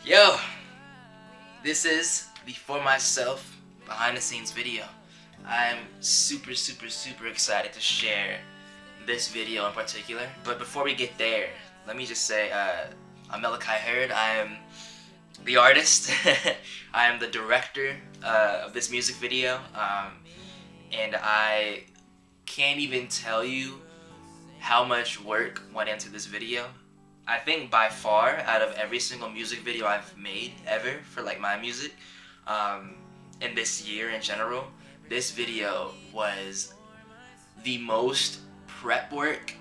Yo, this is the For Myself behind the scenes video. I'm super excited to share this video in particular. But before we get there, let me just say I'm Meliki Hurd. I am the artist. I am the director of this music video. And I can't even tell you how much work went into this video. I think by far, out of every single music video I've made ever for like my music, and this year in general, this video was the most prep work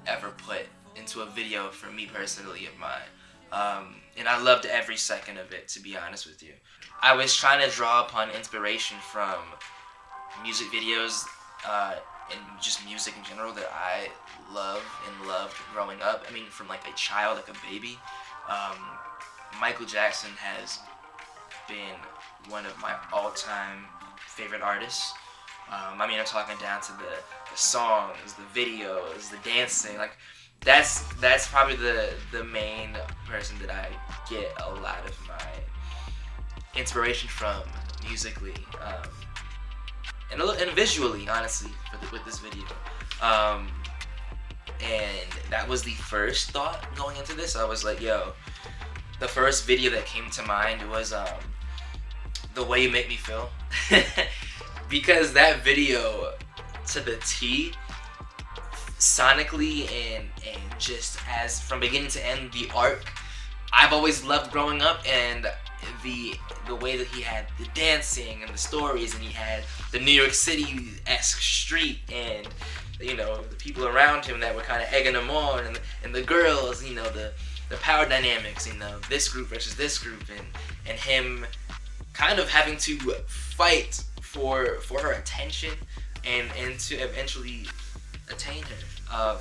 ever put into a video for me personally of mine. And I loved every second of it, to be honest with you. I was trying to draw upon inspiration from music videos and just music in general that I love and loved growing up. I mean, from like a child, like a baby. Michael Jackson has been one of my all-time favorite artists. I mean, I'm talking down to the songs, the videos, the dancing. Like, that's probably the main person that I get a lot of my inspiration from musically. And visually, honestly, with this video. And that was the first thought going into this. I was like, yo, the first video that came to mind was The Way You Make Me Feel. Because that video, to the T, sonically and just as from beginning to end, the arc, I've always loved growing up, and the way that he had the dancing and the stories, and he had the New York City-esque street, and you know, the people around him that were kind of egging him on, and the girls, you know, the power dynamics, you know, this group versus this group, and him kind of having to fight for her attention and to eventually attain her.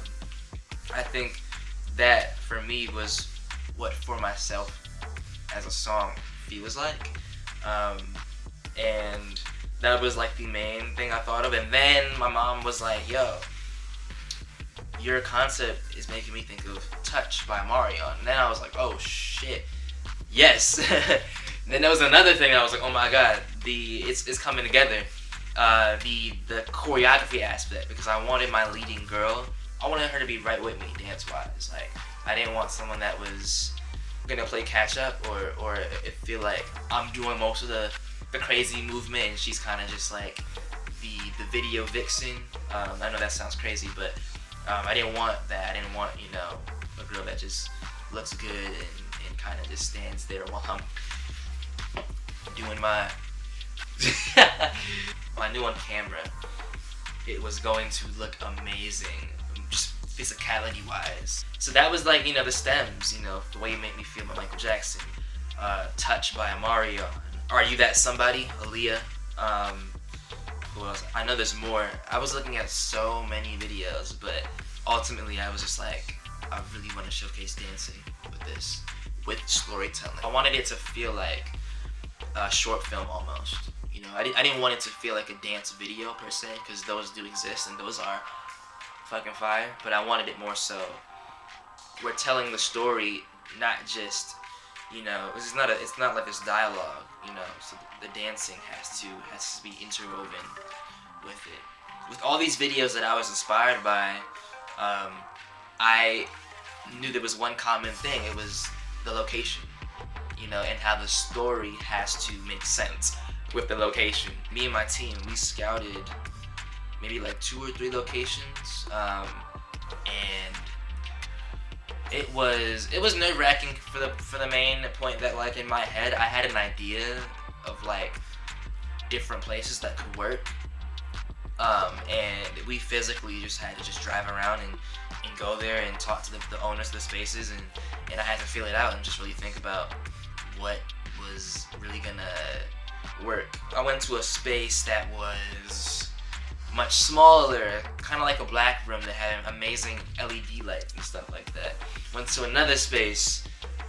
I think that for me was what For Myself as a song feels like, and that was like the main thing I thought of. And then my mom was like, yo, your concept is making me think of Touch by Mario. And then I was like, oh shit, yes. Then there was another thing I was like, oh my god, it's coming together. The choreography aspect, because I wanted my leading girl, I wanted her to be right with me dance wise. Like, I didn't want someone that was gonna play catch up or it feel like I'm doing most of the crazy movement and she's kind of just like the video vixen. I know that sounds crazy, but I didn't want that. I didn't want, you know, a girl that just looks good and kind of just stands there while I'm doing my my new on camera. It was going to look amazing, just physicality wise. So that was like, you know, the stems, you know, The Way You Make Me Feel by Michael Jackson, Touch by Mario, Are You That Somebody, Aaliyah. Who else? I know there's more. I was looking at so many videos, but ultimately I was just like, I really want to showcase dancing with this, with storytelling. I wanted it to feel like a short film almost. You know, I didn't want it to feel like a dance video per se, because those do exist and those are fucking fire. But I wanted it more so we're telling the story, not just, you know, it's not like this dialogue, you know. So the dancing has to be interwoven with it. With all these videos that I was inspired by, I knew there was one common thing. It was the location, you know, and how the story has to make sense with the location. Me and my team, we scouted maybe like 2 or 3 locations, and it was nerve-wracking for the main point that, like, in my head I had an idea of like different places that could work, and we physically just had to just drive around and go there and talk to the owners of the spaces, and I had to feel it out and just really think about what was really gonna work. I went to a space that was much smaller, kind of like a black room that had amazing LED lights and stuff like that. Went to another space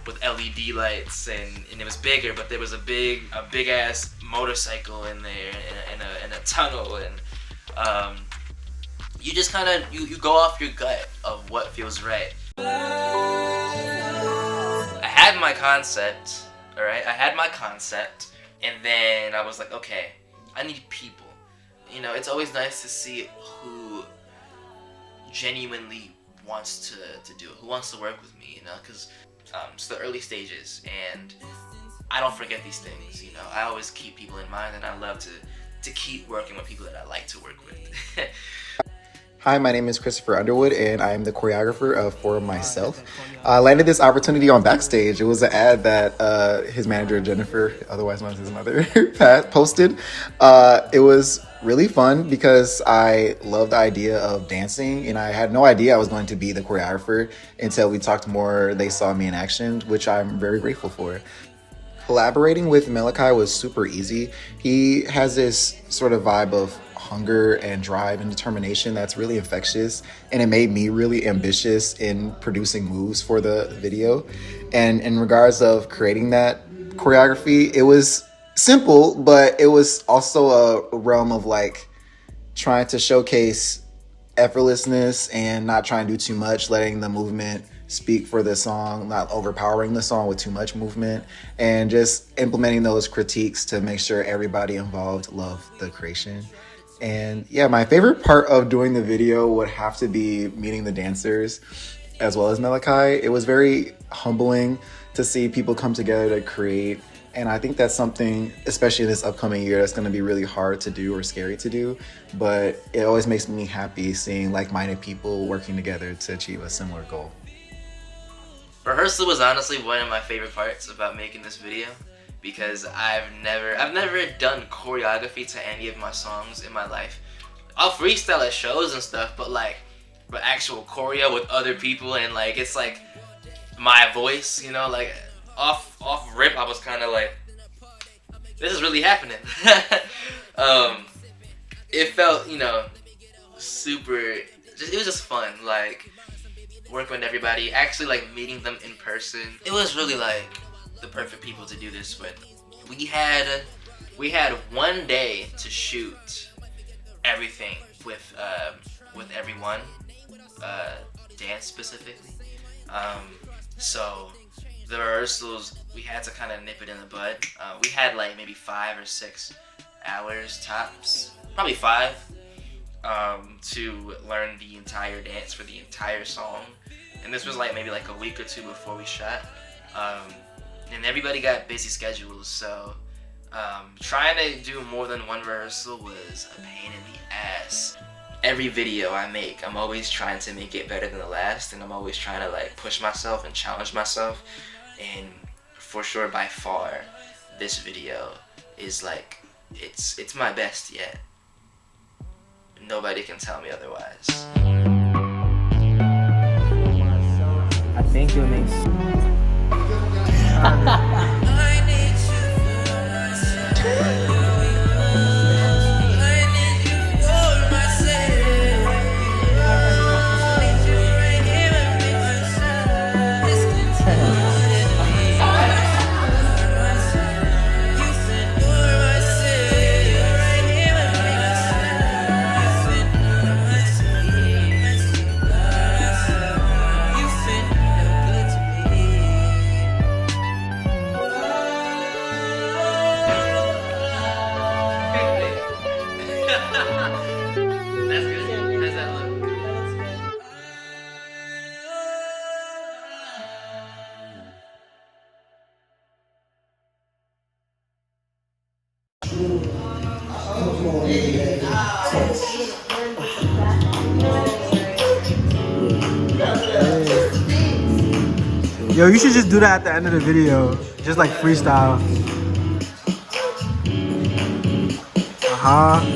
with LED lights and it was bigger, but there was a big ass motorcycle in there in a tunnel, and you just kind of you go off your gut of what feels right. I had my concept, all right? I had my concept, and then I was like, okay, I need people. You know, it's always nice to see who genuinely wants to do it, who wants to work with me, you know, because it's the early stages, and I don't forget these things, you know. I always keep people in mind, and I love to keep working with people that I like to work with. Hi, my name is Christopher Underwood, and I am the choreographer of For Myself. I landed this opportunity on Backstage. It was an ad that his manager, Jennifer, otherwise known as his mother, posted. It was really fun because I love the idea of dancing, and I had no idea I was going to be the choreographer until we talked more. They saw me in action, which I'm very grateful for. Collaborating with Meliki was super easy. He has this sort of vibe of hunger and drive and determination that's really infectious, and it made me really ambitious in producing moves for the video. And in regards of creating that choreography, it was simple, but it was also a realm of like trying to showcase effortlessness and not trying to do too much, letting the movement speak for the song, not overpowering the song with too much movement, and just implementing those critiques to make sure everybody involved loved the creation. And yeah, my favorite part of doing the video would have to be meeting the dancers as well as Meliki. It was very humbling to see people come together to create. And I think that's something, especially this upcoming year, that's going to be really hard to do or scary to do. But it always makes me happy seeing like-minded people working together to achieve a similar goal. Rehearsal was honestly one of my favorite parts about making this video, because I've never done choreography to any of my songs in my life. I'll freestyle at shows and stuff, but actual choreo with other people, and like it's like my voice, you know, like off rip I was kind of like, this is really happening. It felt, you know, super, it was just fun, like working with everybody, actually like meeting them in person. It was really like the perfect people to do this with. We had 1 day to shoot everything with everyone, dance specifically. So the rehearsals, we had to kind of nip it in the bud. We had like maybe 5 or 6 hours tops, probably 5, to learn the entire dance for the entire song. And this was like maybe like a week or 2 before we shot. And everybody got busy schedules, so trying to do more than one rehearsal was a pain in the ass. Every video I make, I'm always trying to make it better than the last, and I'm always trying to like push myself and challenge myself. And for sure, by far, this video is like, it's my best yet. Nobody can tell me otherwise. I think you'll make Yo, you should just do that at the end of the video. Just like freestyle. Uh-huh.